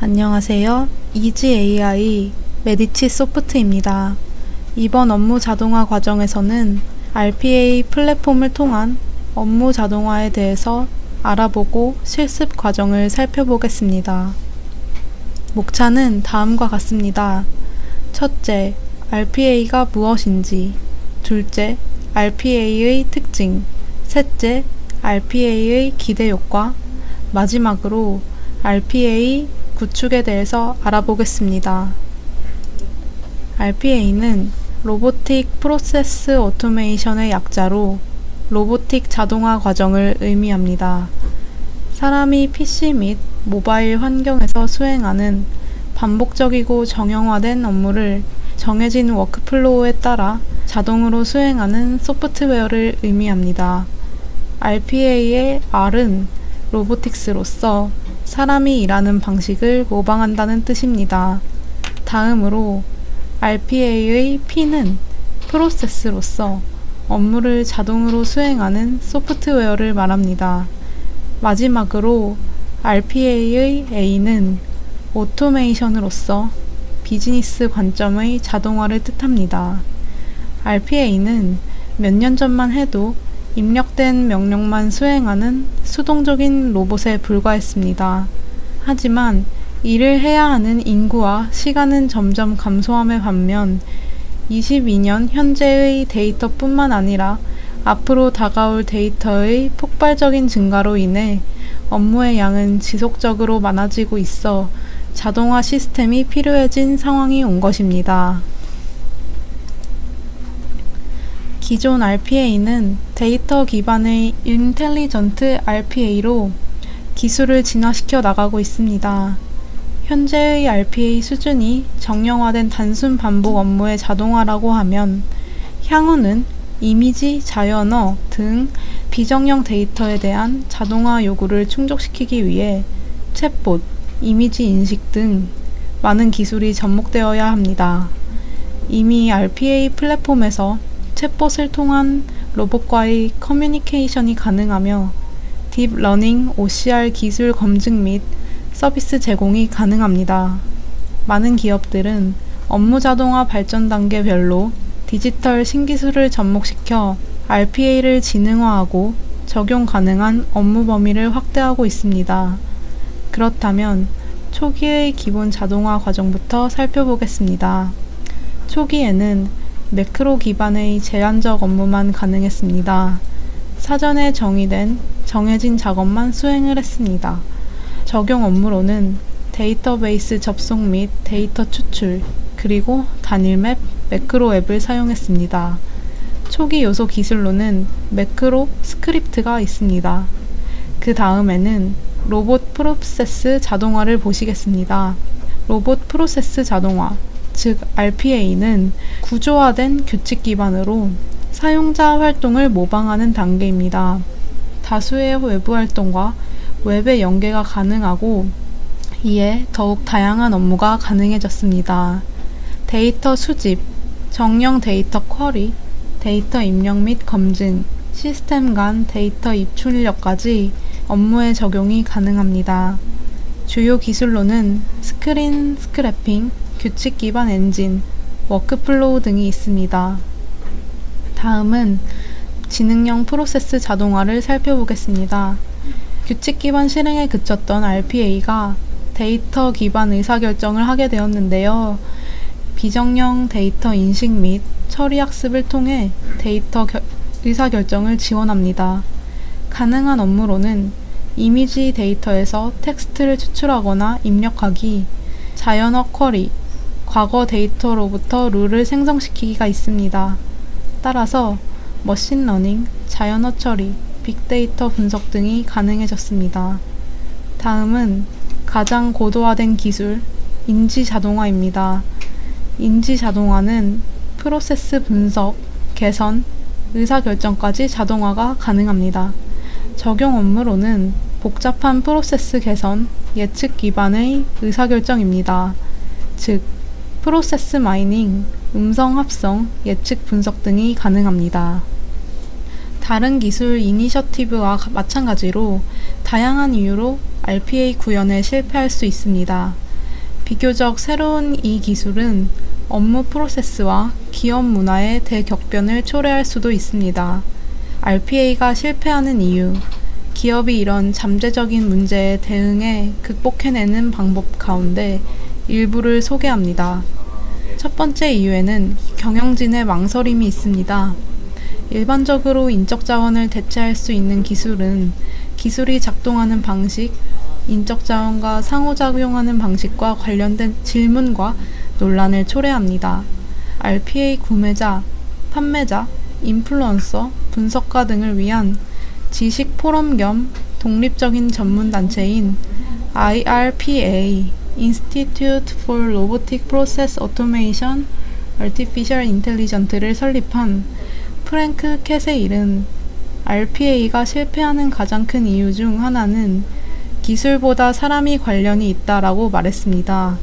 안녕하세요. 이지 AI 메디치 소프트입니다. 이번 업무 자동화 과정에서는 RPA 플랫폼을 통한 업무 자동화에 대해서 알아보고 실습 과정을 살펴보겠습니다. 목차는 다음과 같습니다. 첫째, RPA가 무엇인지, 둘째, RPA의 특징, 셋째, RPA의 기대 효과, 마지막으로 RPA 구축에 대해서 알아보겠습니다. RPA는 로보틱 프로세스 오토메이션의 약자로 로보틱 자동화 과정을 의미합니다. 사람이 PC 및 모바일 환경에서 수행하는 반복적이고 정형화된 업무를 정해진 워크플로우에 따라 자동으로 수행하는 소프트웨어를 의미합니다. RPA의 R은 로보틱스로서 사람이 일하는 방식을 모방한다는 뜻입니다. 다음으로 RPA의 P는 프로세스로서 업무를 자동으로 수행하는 소프트웨어를 말합니다. 마지막으로 RPA의 A는 오토메이션으로서 비즈니스 관점의 자동화를 뜻합니다. RPA는 몇 년 전만 해도 입력된 명령만 수행하는 수동적인 로봇에 불과했습니다. 하지만 일을 해야 하는 인구와 시간은 점점 감소함에 반면 22년 현재의 데이터뿐만 아니라 앞으로 다가올 데이터의 폭발적인 증가로 인해 업무의 양은 지속적으로 많아지고 있어 자동화 시스템이 필요해진 상황이 온 것입니다. 기존 RPA는 데이터 기반의 인텔리전트 RPA로 기술을 진화시켜 나가고 있습니다. 현재의 RPA 수준이 정형화된 단순 반복 업무의 자동화라고 하면 향후는 이미지, 자연어 등 비정형 데이터에 대한 자동화 요구를 충족시키기 위해 챗봇, 이미지 인식 등 많은 기술이 접목되어야 합니다. 이미 RPA 플랫폼에서 챗봇을 통한 로봇과의 커뮤니케이션이 가능하며 딥러닝 OCR 기술 검증 및 서비스 제공이 가능합니다. 많은 기업들은 업무 자동화 발전 단계별로 디지털 신기술을 접목시켜 RPA를 지능화하고 적용 가능한 업무 범위를 확대하고 있습니다. 그렇다면 초기의 기본 자동화 과정부터 살펴보겠습니다. 초기에는 매크로 기반의 제한적 업무만 가능했습니다. 사전에 정의된 정해진 작업만 수행을 했습니다. 적용 업무로는 데이터베이스 접속 및 데이터 추출, 그리고 단일 맵, 매크로 앱을 사용했습니다. 초기 요소 기술로는 매크로 스크립트가 있습니다. 그 다음에는 로봇 프로세스 자동화를 보시겠습니다. 로봇 프로세스 자동화, 즉 RPA는 구조화된 규칙 기반으로 사용자 활동을 모방하는 단계입니다. 다수의 외부 활동과 웹의 연계가 가능하고 이에 더욱 다양한 업무가 가능해졌습니다. 데이터 수집, 정형 데이터 쿼리, 데이터 입력 및 검증, 시스템 간 데이터 입출력까지 업무에 적용이 가능합니다. 주요 기술로는 스크린 스크래핑, 규칙 기반 엔진, 워크플로우 등이 있습니다. 다음은 지능형 프로세스 자동화를 살펴보겠습니다. 규칙 기반 실행에 그쳤던 RPA가 데이터 기반 의사결정을 하게 되었는데요. 비정형 데이터 인식 및 처리 학습을 통해 데이터 의사결정을 지원합니다. 가능한 업무로는 이미지 데이터에서 텍스트를 추출하거나 입력하기, 자연어 쿼리, 과거 데이터로부터 룰을 생성시키기가 있습니다. 따라서 머신러닝, 자연어 처리, 빅데이터 분석 등이 가능해졌습니다. 다음은 가장 고도화된 기술, 인지 자동화입니다. 인지 자동화는 프로세스 분석, 개선, 의사결정까지 자동화가 가능합니다. 적용 업무로는 복잡한 프로세스 개선, 예측 기반의 의사결정입니다. 즉, 프로세스 마이닝, 음성 합성, 예측 분석 등이 가능합니다. 다른 기술 이니셔티브와 마찬가지로 다양한 이유로 RPA 구현에 실패할 수 있습니다. 비교적 새로운 이 기술은 업무 프로세스와 기업 문화의 대격변을 초래할 수도 있습니다. RPA가 실패하는 이유, 기업이 이런 잠재적인 문제에 대응해 극복해내는 방법 가운데 일부를 소개합니다. 첫 번째 이유에는 경영진의 망설임이 있습니다. 일반적으로 인적 자원을 대체할 수 있는 기술은 기술이 작동하는 방식, 인적 자원과 상호작용하는 방식과 관련된 질문과 논란을 초래합니다. RPA 구매자, 판매자, 인플루언서, 분석가 등을 위한 지식 포럼 겸 독립적인 전문 단체인 IRPA (Institute for Robotic Process Automation, Artificial Intelligence를 설립한 프랭크 캐세일은 RPA가 실패하는 가장 큰 이유 중 하나는 기술보다 사람이 관련이 있다라고 말했습니다.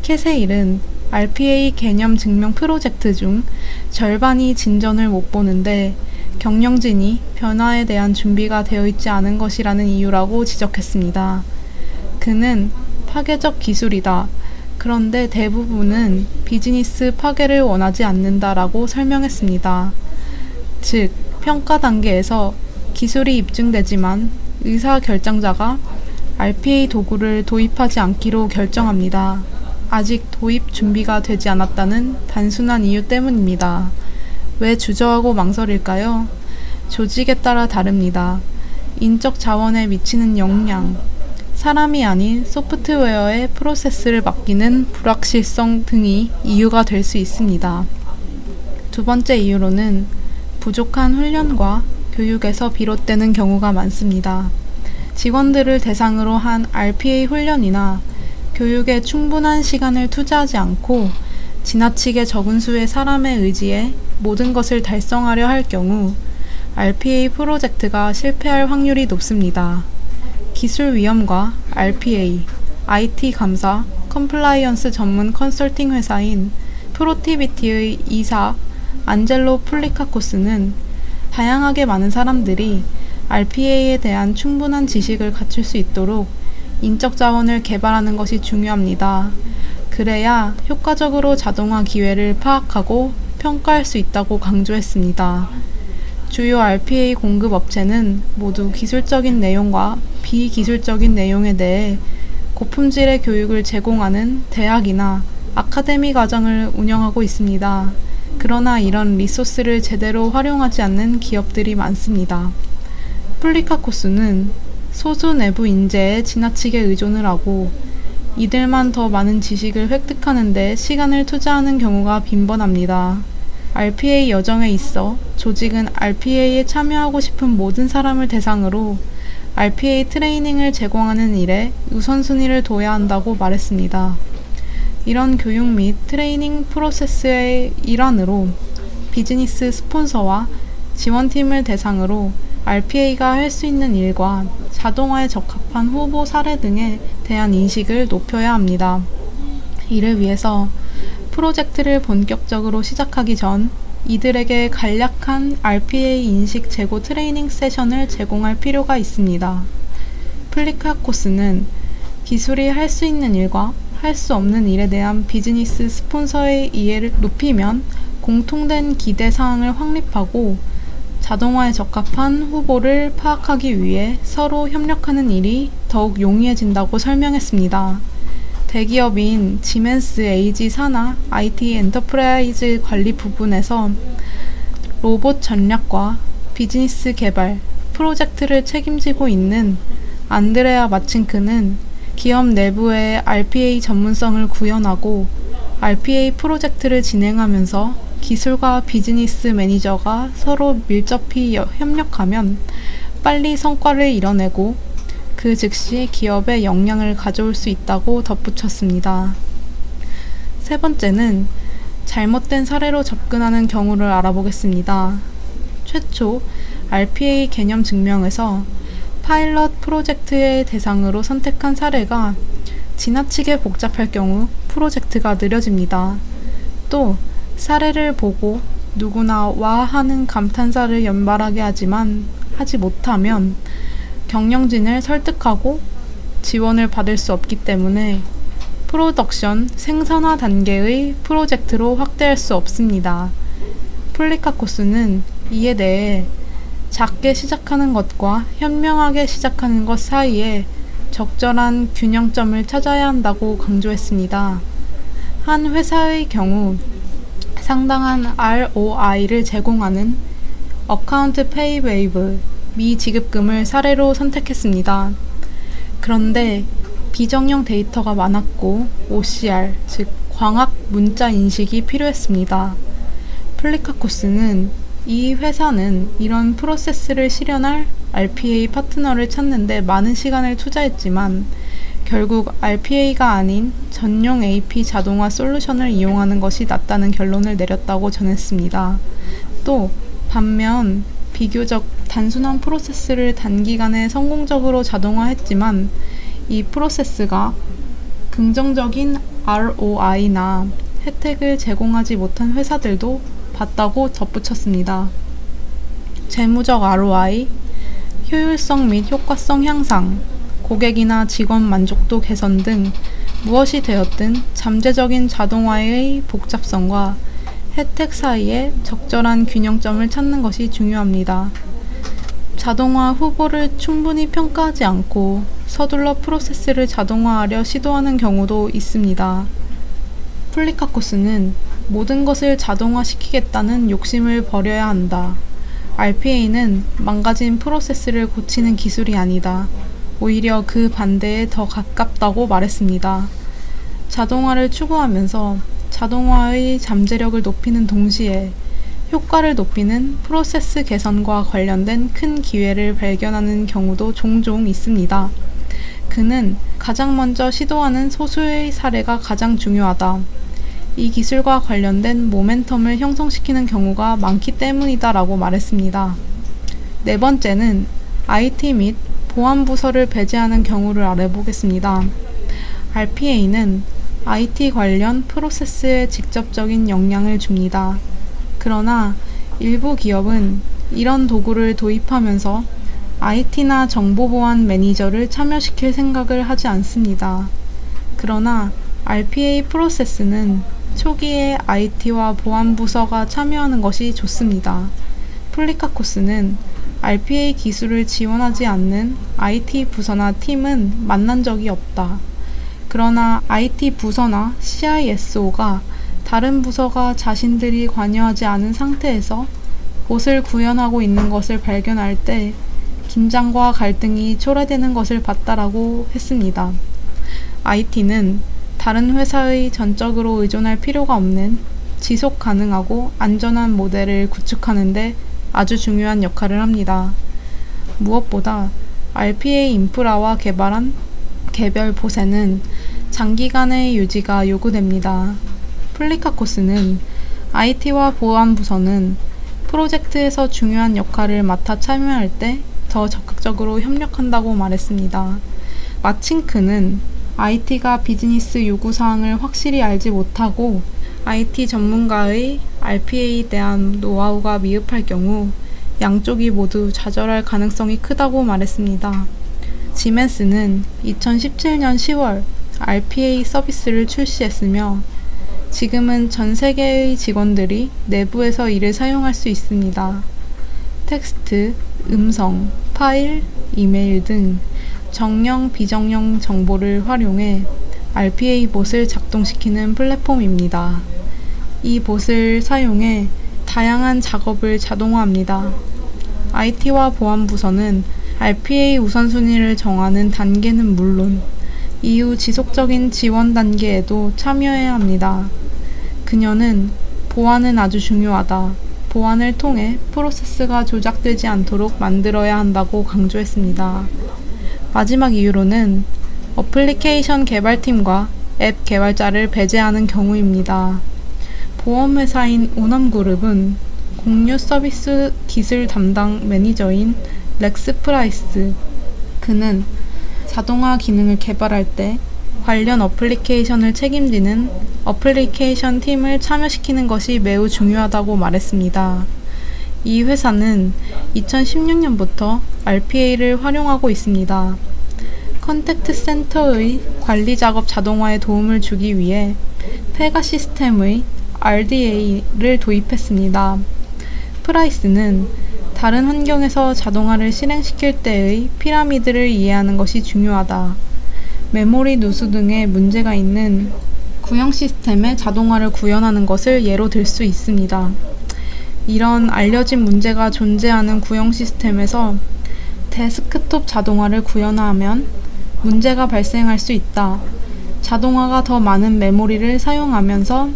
캐세일은 RPA 개념 증명 프로젝트 중 절반이 진전을 못 보는데 경영진이 변화에 대한 준비가 되어 있지 않은 것이라는 이유라고 지적했습니다. 그는 파괴적 기술이다. 그런데 대부분은 비즈니스 파괴를 원하지 않는다라고 설명했습니다. 즉, 평가 단계에서 기술이 입증되지만 의사결정자가 RPA 도구를 도입하지 않기로 결정합니다. 아직 도입 준비가 되지 않았다는 단순한 이유 때문입니다. 왜 주저하고 망설일까요? 조직에 따라 다릅니다. 인적 자원에 미치는 영향, 사람이 아닌 소프트웨어의 프로세스를 맡기는 불확실성 등이 이유가 될 수 있습니다. 두 번째 이유로는 부족한 훈련과 교육에서 비롯되는 경우가 많습니다. 직원들을 대상으로 한 RPA 훈련이나 교육에 충분한 시간을 투자하지 않고 지나치게 적은 수의 사람의 의지에 모든 것을 달성하려 할 경우 RPA 프로젝트가 실패할 확률이 높습니다. 기술 위험과 RPA, IT 감사, 컴플라이언스 전문 컨설팅 회사인 프로티비티의 이사 안젤로 플리카코스는 다양하게 많은 사람들이 RPA에 대한 충분한 지식을 갖출 수 있도록 인적 자원을 개발하는 것이 중요합니다. 그래야 효과적으로 자동화 기회를 파악하고 평가할 수 있다고 강조했습니다. 주요 RPA 공급 업체는 모두 기술적인 내용과 비기술적인 내용에 대해 고품질의 교육을 제공하는 대학이나 아카데미 과정을 운영하고 있습니다. 그러나 이런 리소스를 제대로 활용하지 않는 기업들이 많습니다. 플리카코스는 소수 내부 인재에 지나치게 의존을 하고 이들만 더 많은 지식을 획득하는 데 시간을 투자하는 경우가 빈번합니다. RPA 여정에 있어 조직은 RPA에 참여하고 싶은 모든 사람을 대상으로 RPA 트레이닝을 제공하는 일에 우선순위를 둬야 한다고 말했습니다. 이런 교육 및 트레이닝 프로세스의 일환으로 비즈니스 스폰서와 지원팀을 대상으로 RPA가 할 수 있는 일과 자동화에 적합한 후보 사례 등에 대한 인식을 높여야 합니다. 이를 위해서 프로젝트를 본격적으로 시작하기 전 이들에게 간략한 RPA 인식 제고 트레이닝 세션을 제공할 필요가 있습니다. 플리카코스는 기술이 할 수 있는 일과 할 수 없는 일에 대한 비즈니스 스폰서의 이해를 높이면 공통된 기대 사항을 확립하고 자동화에 적합한 후보를 파악하기 위해 서로 협력하는 일이 더욱 용이해진다고 설명했습니다. 대기업인 지멘스 에이지 산하 IT 엔터프라이즈 관리 부분에서 로봇 전략과 비즈니스 개발 프로젝트를 책임지고 있는 안드레아 마친크는 기업 내부의 RPA 전문성을 구현하고 RPA 프로젝트를 진행하면서 기술과 비즈니스 매니저가 서로 밀접히 협력하면 빨리 성과를 이뤄내고 그 즉시 기업에 영향을 가져올 수 있다고 덧붙였습니다. 세 번째는 잘못된 사례로 접근하는 경우를 알아보겠습니다. 최초 RPA 개념 증명에서 파일럿 프로젝트의 대상으로 선택한 사례가 지나치게 복잡할 경우 프로젝트가 느려집니다. 또 사례를 보고 누구나 와 하는 감탄사를 연발하게 하지 못하면 경영진을 설득하고 지원을 받을 수 없기 때문에 프로덕션, 생산화 단계의 프로젝트로 확대할 수 없습니다. 플리카코스는 이에 대해 작게 시작하는 것과 현명하게 시작하는 것 사이에 적절한 균형점을 찾아야 한다고 강조했습니다. 한 회사의 경우 상당한 ROI를 제공하는 어카운트 페이 웨이브, 미지급금을 사례로 선택했습니다. 그런데 비정형 데이터가 많았고 OCR, 즉 광학 문자 인식이 필요했습니다. 플리카코스는 이 회사는 이런 프로세스를 실현할 RPA 파트너를 찾는데 많은 시간을 투자했지만 결국 RPA가 아닌 전용 AP 자동화 솔루션을 이용하는 것이 낫다는 결론을 내렸다고 전했습니다. 또 반면 비교적 단순한 프로세스를 단기간에 성공적으로 자동화했지만 이 프로세스가 긍정적인 ROI나 혜택을 제공하지 못한 회사들도 봤다고 덧붙였습니다. 재무적 ROI, 효율성 및 효과성 향상, 고객이나 직원 만족도 개선 등 무엇이 되었든 잠재적인 자동화의 복잡성과 혜택 사이에 적절한 균형점을 찾는 것이 중요합니다. 자동화 후보를 충분히 평가하지 않고 서둘러 프로세스를 자동화하려 시도하는 경우도 있습니다. 플리카코스는 모든 것을 자동화시키겠다는 욕심을 버려야 한다. RPA는 망가진 프로세스를 고치는 기술이 아니다. 오히려 그 반대에 더 가깝다고 말했습니다. 자동화를 추구하면서 자동화의 잠재력을 높이는 동시에 효과를 높이는 프로세스 개선과 관련된 큰 기회를 발견하는 경우도 종종 있습니다. 그는 가장 먼저 시도하는 소수의 사례가 가장 중요하다. 이 기술과 관련된 모멘텀을 형성시키는 경우가 많기 때문이다 라고 말했습니다. 네 번째는 IT 및 보안 부서를 배제하는 경우를 알아보겠습니다. RPA는 IT 관련 프로세스에 직접적인 영향을 줍니다. 그러나 일부 기업은 이런 도구를 도입하면서 IT나 정보보안 매니저를 참여시킬 생각을 하지 않습니다. 그러나 RPA 프로세스는 초기에 IT와 보안 부서가 참여하는 것이 좋습니다. 플리카코스는 RPA 기술을 지원하지 않는 IT 부서나 팀은 만난 적이 없다. 그러나 IT 부서나 CISO가 다른 부서가 자신들이 관여하지 않은 상태에서 봇을 구현하고 있는 것을 발견할 때 긴장과 갈등이 초래되는 것을 봤다라고 했습니다. IT는 다른 회사의 전적으로 의존할 필요가 없는 지속 가능하고 안전한 모델을 구축하는 데 아주 중요한 역할을 합니다. 무엇보다 RPA 인프라와 개발한 개별 봇에는 장기간의 유지가 요구됩니다. 플리카코스는 IT와 보안 부서는 프로젝트에서 중요한 역할을 맡아 참여할 때 더 적극적으로 협력한다고 말했습니다. 마침 그는 IT가 비즈니스 요구사항을 확실히 알지 못하고 IT 전문가의 RPA에 대한 노하우가 미흡할 경우 양쪽이 모두 좌절할 가능성이 크다고 말했습니다. 지멘스는 2017년 10월 RPA 서비스를 출시했으며 지금은 전 세계의 직원들이 내부에서 이를 사용할 수 있습니다. 텍스트, 음성, 파일, 이메일 등 정령, 비정령 정보를 활용해 RPA 봇을 작동시키는 플랫폼입니다. 이 봇을 사용해 다양한 작업을 자동화합니다. IT와 보안 부서는 RPA 우선순위를 정하는 단계는 물론 이후 지속적인 지원 단계에도 참여해야 합니다. 그녀는 보안은 아주 중요하다. 보안을 통해 프로세스가 조작되지 않도록 만들어야 한다고 강조했습니다. 마지막 이유로는 어플리케이션 개발팀과 앱 개발자를 배제하는 경우입니다. 보험회사인 오남그룹은 공유 서비스 기술 담당 매니저인 렉스 프라이스, 그는 자동화 기능을 개발할 때 관련 어플리케이션을 책임지는 어플리케이션 팀을 참여시키는 것이 매우 중요하다고 말했습니다. 이 회사는 2016년부터 RPA를 활용하고 있습니다. 컨택트 센터의 관리 작업 자동화에 도움을 주기 위해 페가 시스템의 RDA를 도입했습니다. 프라이스는 다른 환경에서 자동화를 실행시킬 때의 피라미드를 이해하는 것이 중요하다. 메모리 누수 등의 문제가 있는 구형 시스템의 자동화를 구현하는 것을 예로 들 수 있습니다. 이런 알려진 문제가 존재하는 구형 시스템에서 데스크톱 자동화를 구현하면 문제가 발생할 수 있다. 자동화가 더 많은 메모리를 사용하면서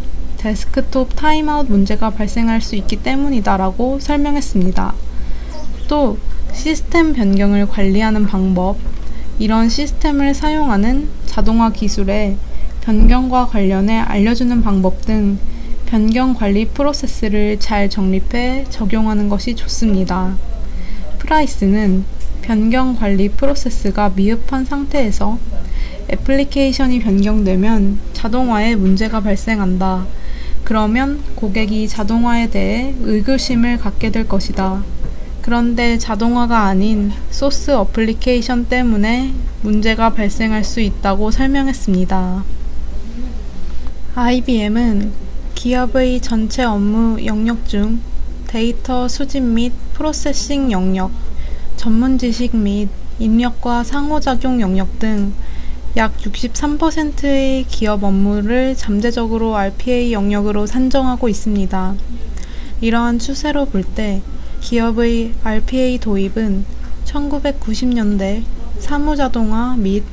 데스크톱 타임아웃 문제가 발생할 수 있기 때문이다 라고 설명했습니다. 또 시스템 변경을 관리하는 방법, 이런 시스템을 사용하는 자동화 기술의 변경과 관련해 알려주는 방법 등 변경 관리 프로세스를 잘 정립해 적용하는 것이 좋습니다. 프라이스는 변경 관리 프로세스가 미흡한 상태에서 애플리케이션이 변경되면 자동화에 문제가 발생한다. 그러면 고객이 자동화에 대해 의구심을 갖게 될 것이다. 그런데 자동화가 아닌 소스 어플리케이션 때문에 문제가 발생할 수 있다고 설명했습니다. IBM은 기업의 전체 업무 영역 중 데이터 수집 및 프로세싱 영역, 전문 지식 및 인력과 상호작용 영역 등 약 63%의 기업 업무를 잠재적으로 RPA 영역으로 산정하고 있습니다. 이러한 추세로 볼 때 기업의 RPA 도입은 1990년대 사무자동화 및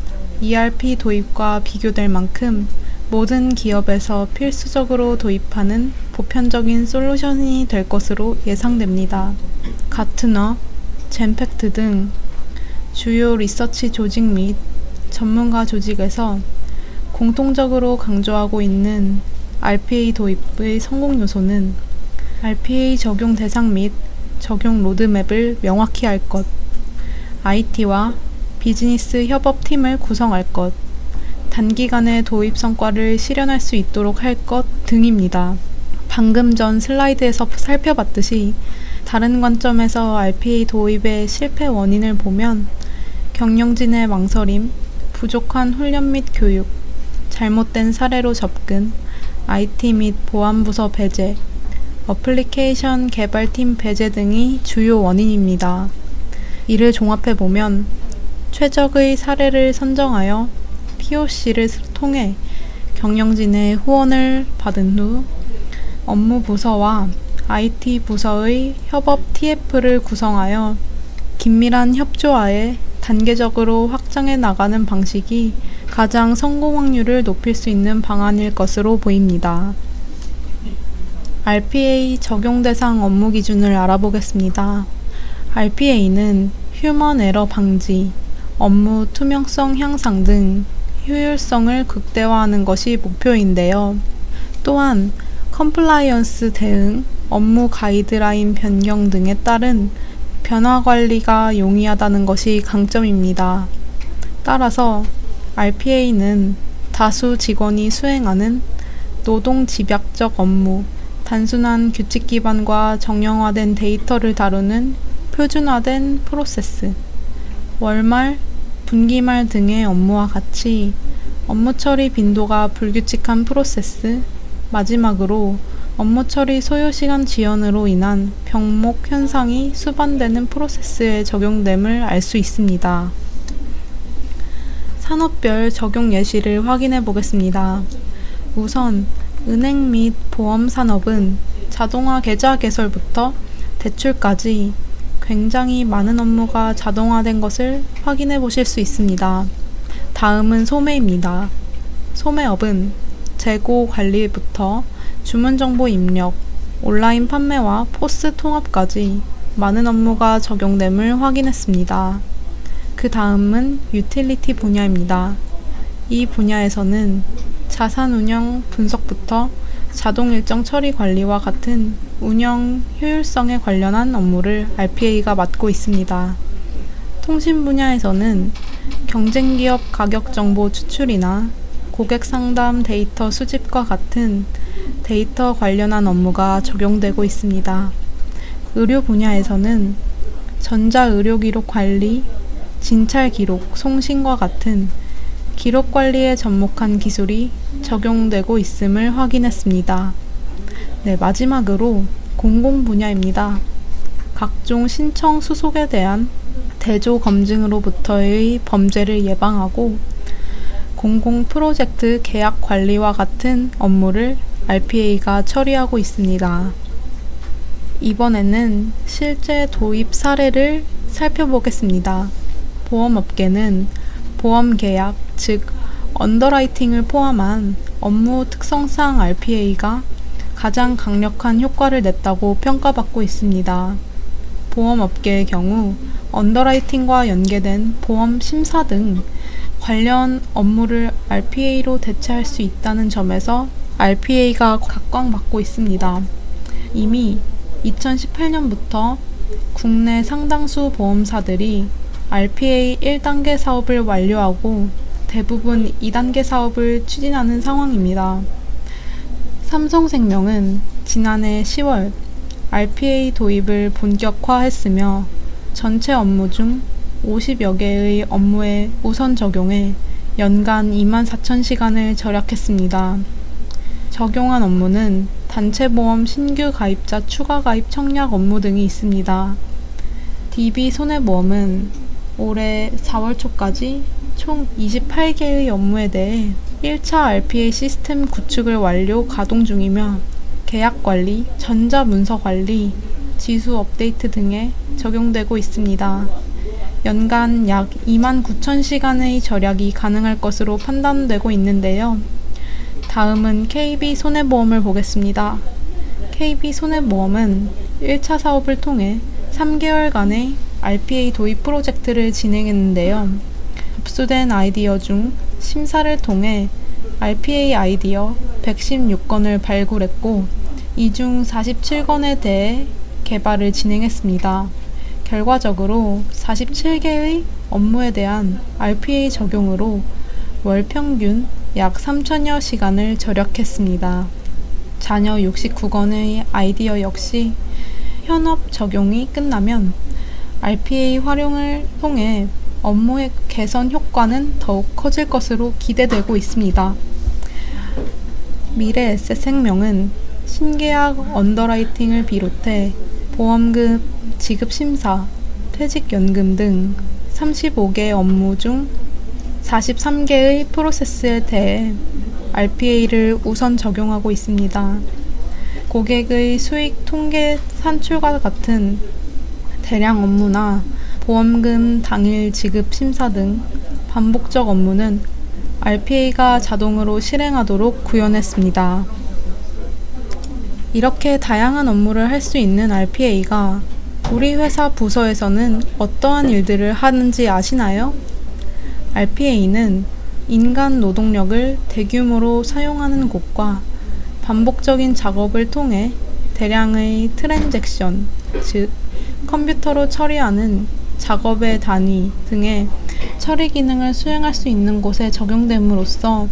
ERP 도입과 비교될 만큼 모든 기업에서 필수적으로 도입하는 보편적인 솔루션이 될 것으로 예상됩니다. 가트너, 젠팩트 등 주요 리서치 조직 및 전문가 조직에서 공통적으로 강조하고 있는 RPA 도입의 성공 요소는 RPA 적용 대상 및 적용 로드맵을 명확히 할 것, IT와 비즈니스 협업팀을 구성할 것, 단기간에 도입 성과를 실현할 수 있도록 할 것 등입니다. 방금 전 슬라이드에서 살펴봤듯이 다른 관점에서 RPA 도입의 실패 원인을 보면 경영진의 망설임, 부족한 훈련 및 교육, 잘못된 사례로 접근, IT 및 보안부서 배제, 어플리케이션 개발팀 배제 등이 주요 원인입니다. 이를 종합해보면 최적의 사례를 선정하여 POC를 통해 경영진의 후원을 받은 후 업무 부서와 IT 부서의 협업 TF를 구성하여 긴밀한 협조하에 단계적으로 확장해 나가는 방식이 가장 성공 확률을 높일 수 있는 방안일 것으로 보입니다. RPA 적용 대상 업무 기준을 알아보겠습니다. RPA는 휴먼 에러 방지, 업무 투명성 향상 등 효율성을 극대화하는 것이 목표인데요. 또한 컴플라이언스 대응, 업무 가이드라인 변경 등에 따른 변화 관리가 용이하다는 것이 강점입니다. 따라서 RPA는 다수 직원이 수행하는 노동 집약적 업무, 단순한 규칙 기반과 정형화된 데이터를 다루는 표준화된 프로세스, 월말, 분기말 등의 업무와 같이 업무 처리 빈도가 불규칙한 프로세스, 마지막으로 업무 처리 소요시간 지연으로 인한 병목 현상이 수반되는 프로세스에 적용됨을 알 수 있습니다. 산업별 적용 예시를 확인해 보겠습니다. 우선 은행 및 보험 산업은 자동화 계좌 개설부터 대출까지 굉장히 많은 업무가 자동화된 것을 확인해 보실 수 있습니다. 다음은 소매입니다. 소매업은 재고 관리부터 주문 정보 입력, 온라인 판매와 포스 통합까지 많은 업무가 적용됨을 확인했습니다. 그 다음은 유틸리티 분야입니다. 이 분야에서는 자산 운영 분석부터 자동 일정 처리 관리와 같은 운영 효율성에 관련한 업무를 RPA가 맡고 있습니다. 통신 분야에서는 경쟁기업 가격 정보 추출이나 고객 상담 데이터 수집과 같은 데이터 관련한 업무가 적용되고 있습니다. 의료 분야에서는 전자의료기록 관리, 진찰 기록, 송신과 같은 기록 관리에 접목한 기술이 적용되고 있음을 확인했습니다. 네, 마지막으로 공공 분야입니다. 각종 신청 수속에 대한 대조 검증으로부터의 범죄를 예방하고 공공 프로젝트 계약 관리와 같은 업무를 RPA가 처리하고 있습니다. 이번에는 실제 도입 사례를 살펴보겠습니다. 보험업계는 보험 계약, 즉 언더라이팅을 포함한 업무 특성상 RPA가 가장 강력한 효과를 냈다고 평가받고 있습니다. 보험업계의 경우 언더라이팅과 연계된 보험 심사 등 관련 업무를 RPA로 대체할 수 있다는 점에서 RPA가 각광받고 있습니다. 이미 2018년부터 국내 상당수 보험사들이 RPA 1단계 사업을 완료하고 대부분 2단계 사업을 추진하는 상황입니다. 삼성생명은 지난해 10월 RPA 도입을 본격화했으며 전체 업무 중 50여 개의 업무에 우선 적용해 연간 24,000시간을 절약했습니다. 적용한 업무는 단체보험 신규 가입자 추가 가입 청약 업무 등이 있습니다. DB손해보험은 올해 4월 초까지 총 28개의 업무에 대해 1차 RPA 시스템 구축을 완료 가동 중이며 계약관리, 전자문서관리, 지수 업데이트 등에 적용되고 있습니다. 연간 약 29,000시간의 절약이 가능할 것으로 판단되고 있는데요. 다음은 KB손해보험을 보겠습니다. KB손해보험은 1차 사업을 통해 3개월간의 RPA 도입 프로젝트를 진행했는데요. 접수된 아이디어 중 심사를 통해 RPA 아이디어 116건을 발굴했고 이 중 47건에 대해 개발을 진행했습니다. 결과적으로 47개의 업무에 대한 RPA 적용으로 월 평균 약 3,000여 시간을 절약했습니다. 잔여 69건의 아이디어 역시 현업 적용이 끝나면 RPA 활용을 통해 업무의 개선 효과는 더욱 커질 것으로 기대되고 있습니다. 미래에셋생명은 신계약 언더라이팅을 비롯해 보험금 지급 심사, 퇴직연금 등 35개 업무 중 43개의 프로세스에 대해 RPA를 우선 적용하고 있습니다. 고객의 수익 통계 산출과 같은 대량 업무나 보험금 당일 지급 심사 등 반복적 업무는 RPA가 자동으로 실행하도록 구현했습니다. 이렇게 다양한 업무를 할 수 있는 RPA가 우리 회사 부서에서는 어떠한 일들을 하는지 아시나요? RPA는 인간 노동력을 대규모로 사용하는 곳과 반복적인 작업을 통해 대량의 트랜잭션, 즉 컴퓨터로 처리하는 작업의 단위 등의 처리 기능을 수행할 수 있는 곳에 적용됨으로써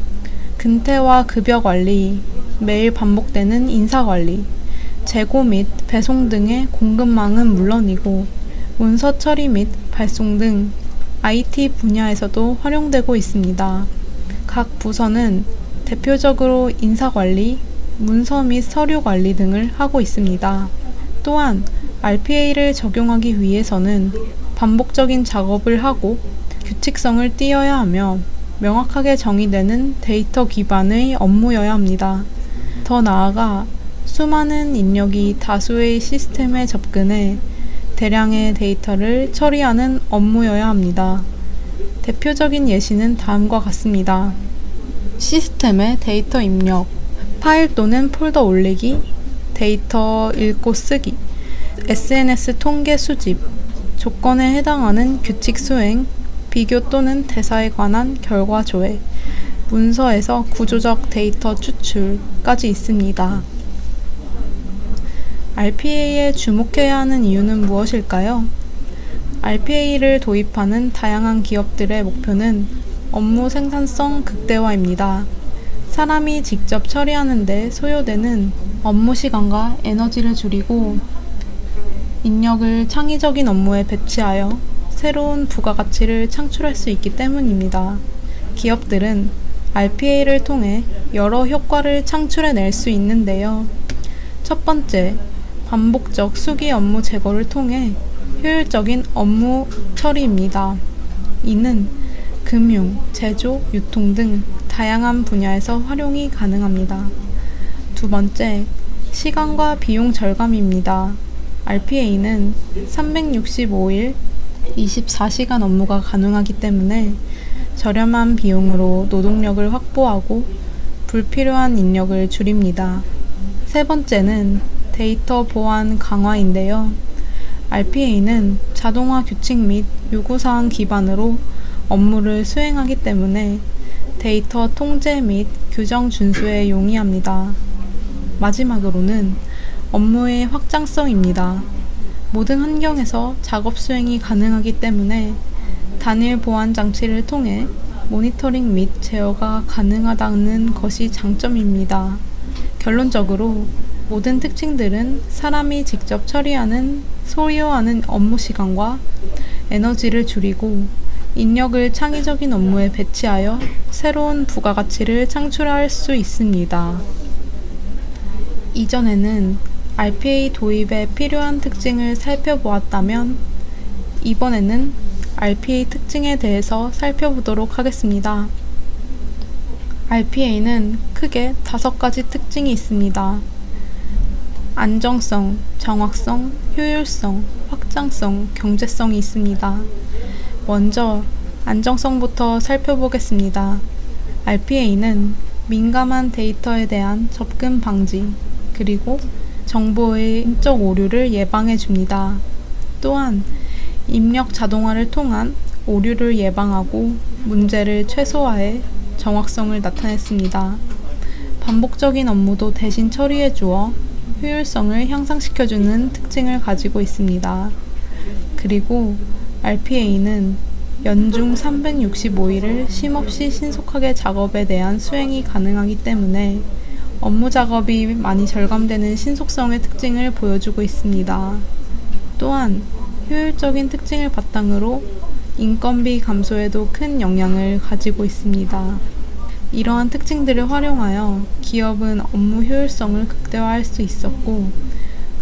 근태와 급여 관리, 매일 반복되는 인사 관리, 재고 및 배송 등의 공급망은 물론이고 문서 처리 및 발송 등 IT 분야에서도 활용되고 있습니다. 각 부서는 대표적으로 인사 관리, 문서 및 서류 관리 등을 하고 있습니다. 또한 RPA를 적용하기 위해서는 반복적인 작업을 하고 규칙성을 띄어야 하며 명확하게 정의되는 데이터 기반의 업무여야 합니다. 더 나아가 수많은 인력이 다수의 시스템에 접근해 대량의 데이터를 처리하는 업무여야 합니다. 대표적인 예시는 다음과 같습니다. 시스템에 데이터 입력, 파일 또는 폴더 올리기, 데이터 읽고 쓰기, SNS 통계 수집, 조건에 해당하는 규칙 수행, 비교 또는 대사에 관한 결과 조회, 문서에서 구조적 데이터 추출까지 있습니다. RPA에 주목해야 하는 이유는 무엇일까요? RPA를 도입하는 다양한 기업들의 목표는 업무 생산성 극대화입니다. 사람이 직접 처리하는 데 소요되는 업무 시간과 에너지를 줄이고 인력을 창의적인 업무에 배치하여 새로운 부가가치를 창출할 수 있기 때문입니다. 기업들은 RPA를 통해 여러 효과를 창출해낼 수 있는데요. 첫 번째, 반복적 수기 업무 제거를 통해 효율적인 업무 처리입니다. 이는 금융, 제조, 유통 등 다양한 분야에서 활용이 가능합니다. 두 번째, 시간과 비용 절감입니다. RPA는 365일 24시간 업무가 가능하기 때문에 저렴한 비용으로 노동력을 확보하고 불필요한 인력을 줄입니다. 세 번째는 데이터 보안 강화인데요. RPA는 자동화 규칙 및 요구사항 기반으로 업무를 수행하기 때문에 데이터 통제 및 규정 준수에 용이합니다. 마지막으로는 업무의 확장성입니다. 모든 환경에서 작업 수행이 가능하기 때문에 단일 보안 장치를 통해 모니터링 및 제어가 가능하다는 것이 장점입니다. 결론적으로 모든 특징들은 사람이 직접 처리하는 소요하는 업무 시간과 에너지를 줄이고 인력을 창의적인 업무에 배치하여 새로운 부가가치를 창출할 수 있습니다. 이전에는 RPA 도입에 필요한 특징을 살펴보았다면 이번에는 RPA 특징에 대해서 살펴보도록 하겠습니다. RPA는 크게 5가지 특징이 있습니다. 안정성, 정확성, 효율성, 확장성, 경제성이 있습니다. 먼저 안정성부터 살펴보겠습니다. RPA는 민감한 데이터에 대한 접근 방지, 그리고 정보의 인적 오류를 예방해 줍니다. 또한 입력 자동화를 통한 오류를 예방하고 문제를 최소화해 정확성을 나타냈습니다. 반복적인 업무도 대신 처리해 주어 효율성을 향상시켜주는 특징을 가지고 있습니다. 그리고 RPA는 연중 365일을 쉼없이 신속하게 작업에 대한 수행이 가능하기 때문에 업무 작업이 많이 절감되는 신속성의 특징을 보여주고 있습니다. 또한 효율적인 특징을 바탕으로 인건비 감소에도 큰 영향을 가지고 있습니다. 이러한 특징들을 활용하여 기업은 업무 효율성을 극대화할 수 있었고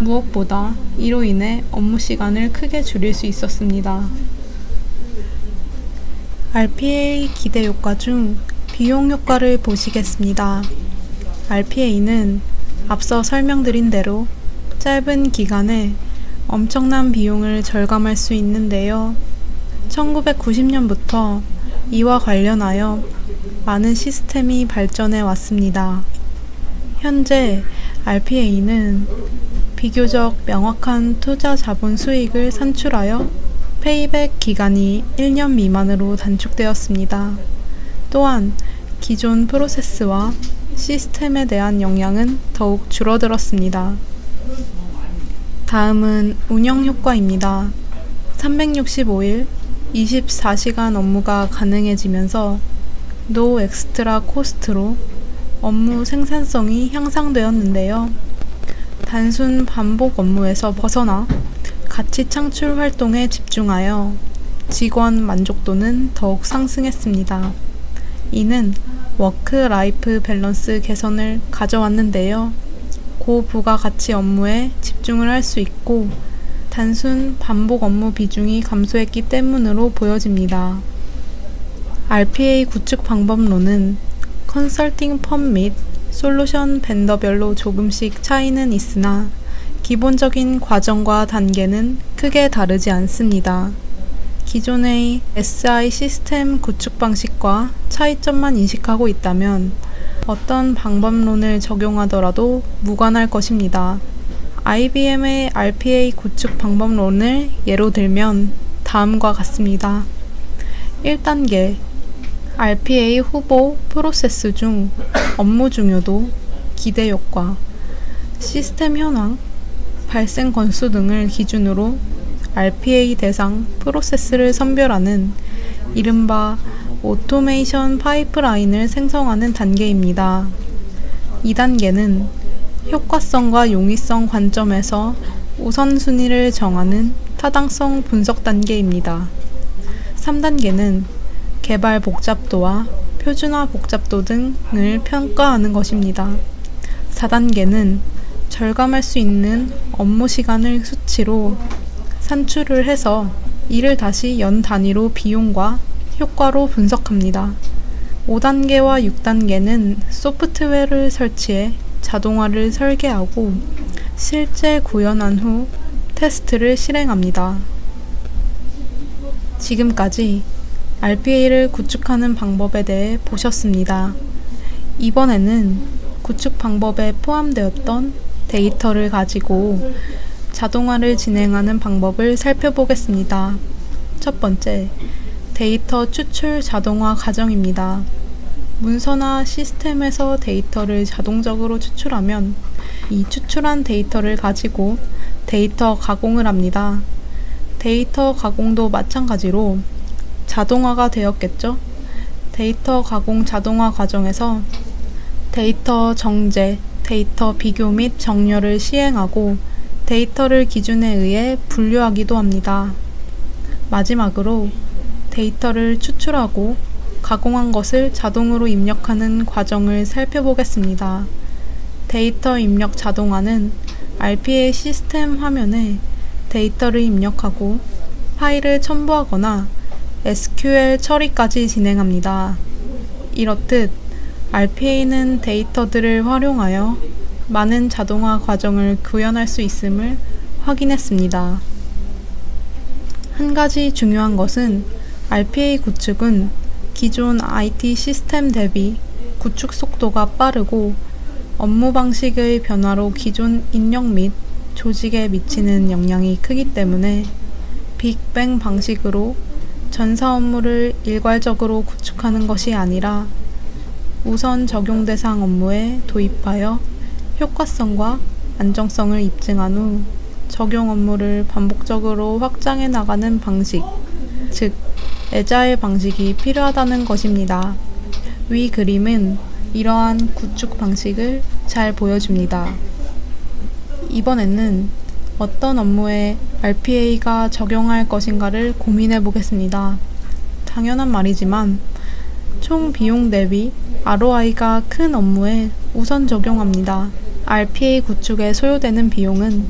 무엇보다 이로 인해 업무 시간을 크게 줄일 수 있었습니다. RPA 기대 효과 중 비용 효과를 보시겠습니다. RPA는 앞서 설명드린 대로 짧은 기간에 엄청난 비용을 절감할 수 있는데요. 1990년부터 이와 관련하여 많은 시스템이 발전해 왔습니다. 현재 RPA는 비교적 명확한 투자 자본 수익을 산출하여 페이백 기간이 1년 미만으로 단축되었습니다. 또한 기존 프로세스와 시스템에 대한 영향은 더욱 줄어들었습니다. 다음은 운영 효과입니다. 365일 24시간 업무가 가능해지면서 노 엑스트라 코스트로 업무 생산성이 향상되었는데요. 단순 반복 업무에서 벗어나 가치 창출 활동에 집중하여 직원 만족도는 더욱 상승했습니다. 이는 워크-라이프 밸런스 개선을 가져왔는데요. 고부가가치 업무에 집중을 할 수 있고 단순 반복 업무 비중이 감소했기 때문으로 보여집니다. RPA 구축 방법론은 컨설팅 펌 및 솔루션 벤더별로 조금씩 차이는 있으나 기본적인 과정과 단계는 크게 다르지 않습니다. 기존의 SI 시스템 구축 방식과 차이점만 인식하고 있다면 어떤 방법론을 적용하더라도 무관할 것입니다. IBM의 RPA 구축 방법론을 예로 들면 다음과 같습니다. 1단계 RPA 후보 프로세스 중 업무 중요도, 기대 효과, 시스템 현황, 발생 건수 등을 기준으로 RPA 대상 프로세스를 선별하는 이른바 오토메이션 파이프라인을 생성하는 단계입니다. 2단계는 효과성과 용이성 관점에서 우선순위를 정하는 타당성 분석 단계입니다. 3단계는 개발 복잡도와 표준화 복잡도 등을 평가하는 것입니다. 4단계는 절감할 수 있는 업무 시간을 수치로 산출을 해서 이를 다시 연 단위로 비용과 효과로 분석합니다. 5단계와 6단계는 소프트웨어를 설치해 자동화를 설계하고 실제 구현한 후 테스트를 실행합니다. 지금까지 RPA를 구축하는 방법에 대해 보셨습니다. 이번에는 구축 방법에 포함되었던 데이터를 가지고 자동화를 진행하는 방법을 살펴보겠습니다. 첫 번째, 데이터 추출 자동화 과정입니다. 문서나 시스템에서 데이터를 자동적으로 추출하면 이 추출한 데이터를 가지고 데이터 가공을 합니다. 데이터 가공도 마찬가지로 자동화가 되었겠죠? 데이터 가공 자동화 과정에서 데이터 정제, 데이터 비교 및 정렬을 시행하고 데이터를 기준에 의해 분류하기도 합니다. 마지막으로 데이터를 추출하고 가공한 것을 자동으로 입력하는 과정을 살펴보겠습니다. 데이터 입력 자동화는 RPA 시스템 화면에 데이터를 입력하고 파일을 첨부하거나 SQL 처리까지 진행합니다. 이렇듯 RPA는 데이터들을 활용하여 많은 자동화 과정을 구현할 수 있음을 확인했습니다. 한 가지 중요한 것은 RPA 구축은 기존 IT 시스템 대비 구축 속도가 빠르고 업무 방식의 변화로 기존 인력 및 조직에 미치는 영향이 크기 때문에 빅뱅 방식으로 전사 업무를 일괄적으로 구축하는 것이 아니라 우선 적용 대상 업무에 도입하여 효과성과 안정성을 입증한 후 적용 업무를 반복적으로 확장해 나가는 방식, 즉 애자일 방식이 필요하다는 것입니다. 위 그림은 이러한 구축 방식을 잘 보여줍니다. 이번에는 어떤 업무에 RPA가 적용할 것인가를 고민해 보겠습니다. 당연한 말이지만 총 비용 대비 ROI가 큰 업무에 우선 적용합니다. RPA 구축에 소요되는 비용은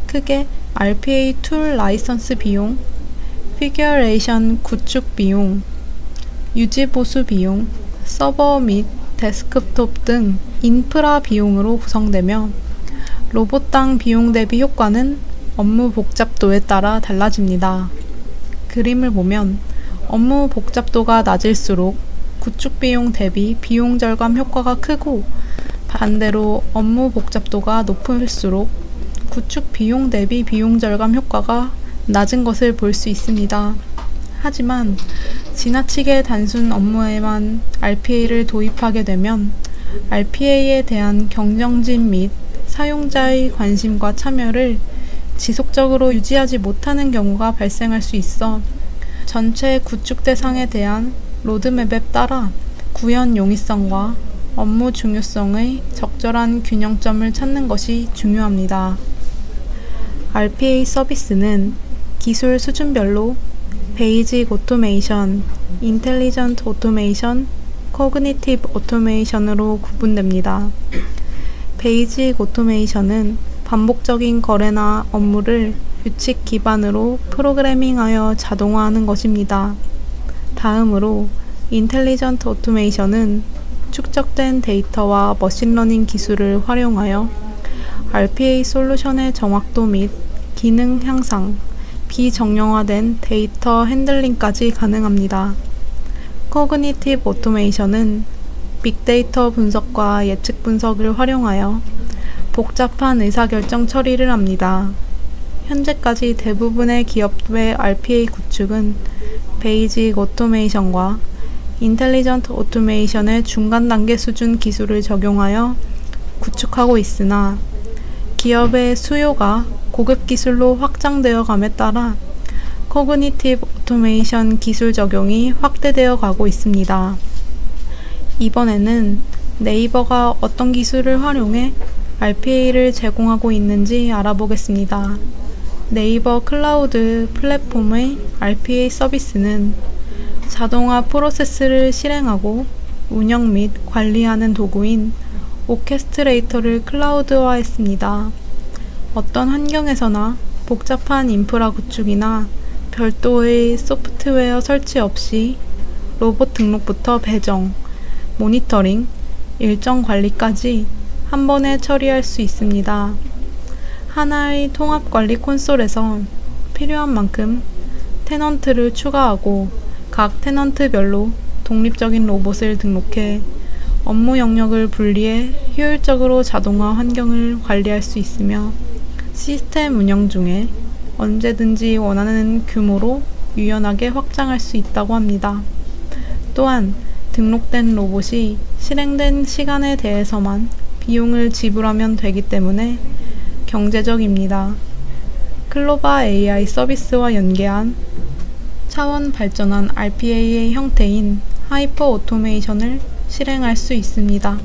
크게 RPA 툴 라이선스 비용, 피규레이션 구축 비용, 유지 보수 비용, 서버 및 데스크톱 등 인프라 비용으로 구성되며 로봇당 비용 대비 효과는 업무 복잡도에 따라 달라집니다. 그림을 보면 업무 복잡도가 낮을수록 구축 비용 대비 비용 절감 효과가 크고 반대로 업무 복잡도가 높을수록 구축 비용 대비 비용 절감 효과가 낮은 것을 볼 수 있습니다. 하지만 지나치게 단순 업무에만 RPA를 도입하게 되면 RPA에 대한 경영진 및 사용자의 관심과 참여를 지속적으로 유지하지 못하는 경우가 발생할 수 있어 전체 구축 대상에 대한 로드맵에 따라 구현 용이성과 업무 중요성의 적절한 균형점을 찾는 것이 중요합니다. RPA 서비스는 기술 수준별로 베이직 오토메이션, 인텔리전트 오토메이션, 코그니티브 오토메이션으로 구분됩니다. 베이직 오토메이션은 반복적인 거래나 업무를 규칙 기반으로 프로그래밍하여 자동화하는 것입니다. 다음으로 인텔리전트 오토메이션은 축적된 데이터와 머신러닝 기술을 활용하여 RPA 솔루션의 정확도 및 기능 향상, 비정형화된 데이터 핸들링까지 가능합니다. 코그니티브 오토메이션은 빅데이터 분석과 예측 분석을 활용하여 복잡한 의사결정 처리를 합니다. 현재까지 대부분의 기업의 RPA 구축은 베이직 오토메이션과 인텔리전트 오토메이션의 중간 단계 수준 기술을 적용하여 구축하고 있으나 기업의 수요가 고급 기술로 확장되어 감에 따라 코그니티브 오토메이션 기술 적용이 확대되어 가고 있습니다. 이번에는 네이버가 어떤 기술을 활용해 RPA를 제공하고 있는지 알아보겠습니다. 네이버 클라우드 플랫폼의 RPA 서비스는 자동화 프로세스를 실행하고 운영 및 관리하는 도구인 오케스트레이터를 클라우드화했습니다. 어떤 환경에서나 복잡한 인프라 구축이나 별도의 소프트웨어 설치 없이 로봇 등록부터 배정, 모니터링, 일정 관리까지 한 번에 처리할 수 있습니다. 하나의 통합 관리 콘솔에서 필요한 만큼 테넌트를 추가하고 각 테넌트별로 독립적인 로봇을 등록해 업무 영역을 분리해 효율적으로 자동화 환경을 관리할 수 있으며 시스템 운영 중에 언제든지 원하는 규모로 유연하게 확장할 수 있다고 합니다. 또한 등록된 로봇이 실행된 시간에 대해서만 비용을 지불하면 되기 때문에 경제적입니다. 클로바 AI 서비스와 연계한 차원 발전한 RPA의 형태인 하이퍼 오토메이션을 실행할 수 있습니다.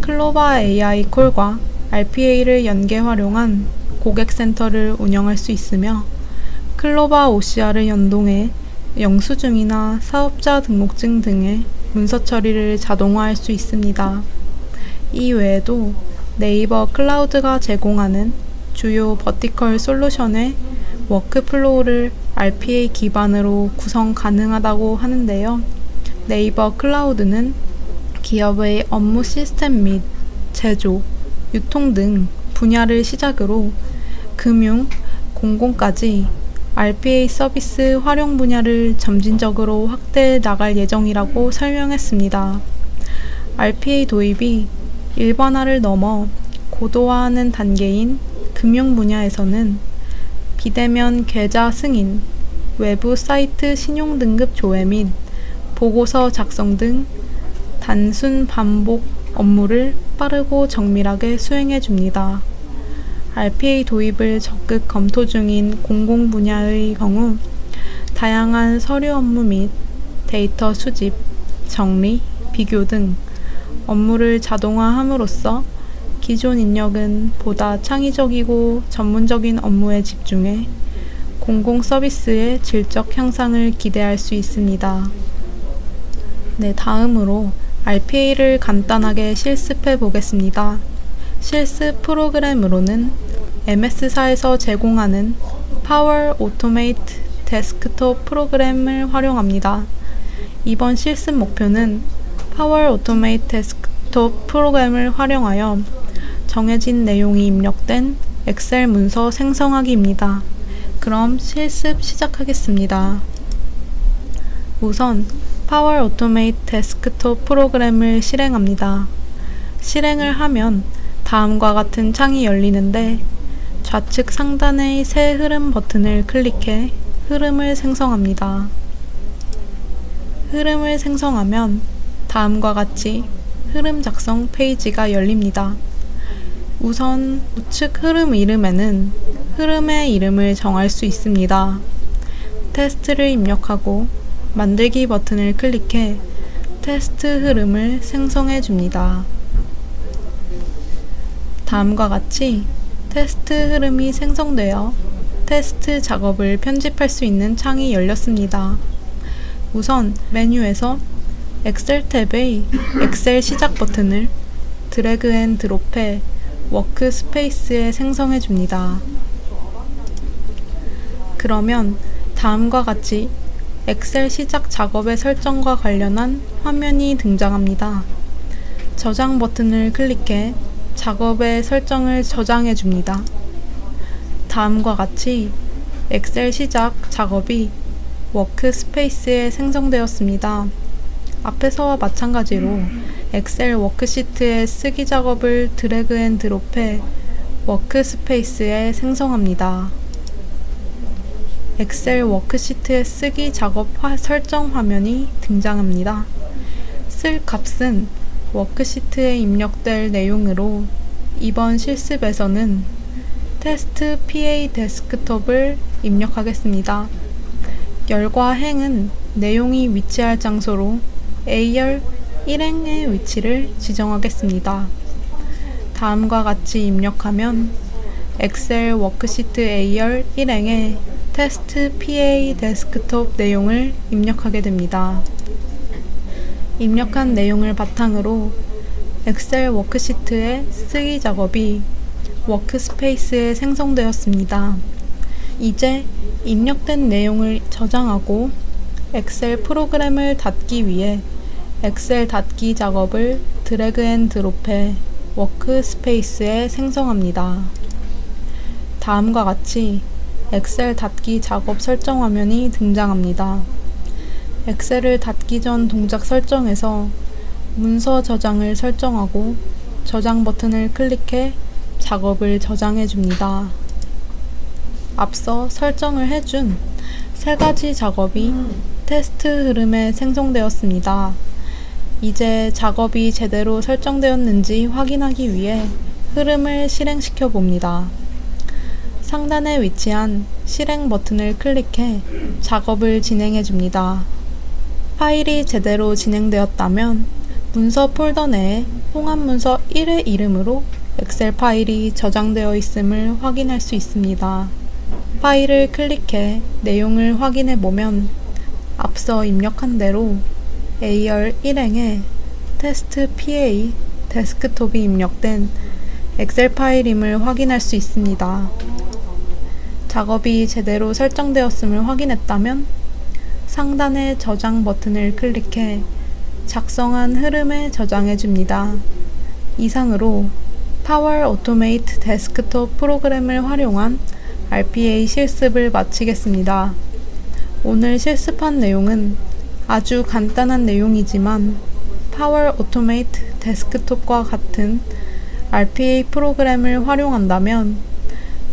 클로바 AI 콜과 RPA를 연계 활용한 고객 센터를 운영할 수 있으며 클로바 OCR을 연동해 영수증이나 사업자 등록증 등의 문서 처리를 자동화할 수 있습니다. 이 외에도 네이버 클라우드가 제공하는 주요 버티컬 솔루션의 워크플로우를 RPA 기반으로 구성 가능하다고 하는데요. 네이버 클라우드는 기업의 업무 시스템 및 제조, 유통 등 분야를 시작으로 금융, 공공까지 RPA 서비스 활용 분야를 점진적으로 확대해 나갈 예정이라고 설명했습니다. RPA 도입이 일반화를 넘어 고도화하는 단계인 금융 분야에서는 비대면 계좌 승인, 외부 사이트 신용 등급 조회 및 보고서 작성 등 단순 반복 업무를 빠르고 정밀하게 수행해 줍니다. RPA 도입을 적극 검토 중인 공공 분야의 경우 다양한 서류 업무 및 데이터 수집, 정리, 비교 등 업무를 자동화함으로써 기존 인력은 보다 창의적이고 전문적인 업무에 집중해 공공 서비스의 질적 향상을 기대할 수 있습니다. 네, 다음으로 RPA를 간단하게 실습해 보겠습니다. 실습 프로그램으로는 MS사에서 제공하는 파워 오토메이트 데스크톱 프로그램을 활용합니다. 이번 실습 목표는 파워 오토메이트 데스크톱 프로그램을 활용하여 정해진 내용이 입력된 엑셀 문서 생성하기입니다. 그럼 실습 시작하겠습니다. 우선 파워 오토메이트 데스크톱 프로그램을 실행합니다. 실행을 하면 다음과 같은 창이 열리는데 좌측 상단의 새 흐름 버튼을 클릭해 흐름을 생성합니다. 흐름을 생성하면 다음과 같이 흐름 작성 페이지가 열립니다. 우선 우측 흐름 이름에는 흐름의 이름을 정할 수 있습니다. 테스트를 입력하고 만들기 버튼을 클릭해 테스트 흐름을 생성해 줍니다. 다음과 같이 테스트 흐름이 생성되어 테스트 작업을 편집할 수 있는 창이 열렸습니다. 우선 메뉴에서 엑셀 탭의 엑셀 시작 버튼을 드래그 앤 드롭해 워크스페이스에 생성해 줍니다. 그러면 다음과 같이 엑셀 시작 작업의 설정과 관련한 화면이 등장합니다. 저장 버튼을 클릭해 작업의 설정을 저장해 줍니다. 다음과 같이 엑셀 시작 작업이 워크스페이스에 생성되었습니다. 앞에서와 마찬가지로 엑셀 워크시트의 쓰기 작업을 드래그 앤 드롭해 워크스페이스에 생성합니다. 엑셀 워크시트의 쓰기 작업 설정 화면이 등장합니다. 쓸 값은 워크시트에 입력될 내용으로 이번 실습에서는 테스트 PA 데스크톱을 입력하겠습니다. 열과 행은 내용이 위치할 장소로 A열 1행의 위치를 지정하겠습니다. 다음과 같이 입력하면 엑셀 워크시트 A열 1행에 테스트 PA 데스크톱 내용을 입력하게 됩니다. 입력한 내용을 바탕으로 엑셀 워크시트의 쓰기 작업이 워크스페이스에 생성되었습니다. 이제 입력된 내용을 저장하고 엑셀 프로그램을 닫기 위해 엑셀 닫기 작업을 드래그 앤 드롭해 워크스페이스에 생성합니다. 다음과 같이 엑셀 닫기 작업 설정 화면이 등장합니다. 엑셀을 닫기 전 동작 설정에서 문서 저장을 설정하고 저장 버튼을 클릭해 작업을 저장해 줍니다. 앞서 설정을 해준 세 가지 작업이 테스트 흐름에 생성되었습니다. 이제 작업이 제대로 설정되었는지 확인하기 위해 흐름을 실행시켜 봅니다. 상단에 위치한 실행 버튼을 클릭해 작업을 진행해 줍니다. 파일이 제대로 진행되었다면 문서 폴더 내에 통합문서 1의 이름으로 엑셀 파일이 저장되어 있음을 확인할 수 있습니다. 파일을 클릭해 내용을 확인해 보면 앞서 입력한 대로 A열 1행에 테스트 PA 데스크톱이 입력된 엑셀 파일임을 확인할 수 있습니다. 작업이 제대로 설정되었음을 확인했다면 상단의 저장 버튼을 클릭해 작성한 흐름에 저장해 줍니다. 이상으로 파워 오토메이트 데스크톱 프로그램을 활용한 RPA 실습을 마치겠습니다. 오늘 실습한 내용은 아주 간단한 내용이지만 파워 오토메이트 데스크톱과 같은 RPA 프로그램을 활용한다면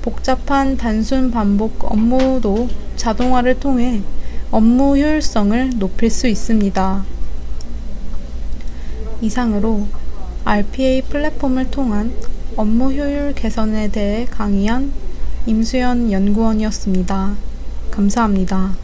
복잡한 단순 반복 업무도 자동화를 통해 업무 효율성을 높일 수 있습니다. 이상으로 RPA 플랫폼을 통한 업무 효율 개선에 대해 강의한 임수연 연구원이었습니다. 감사합니다.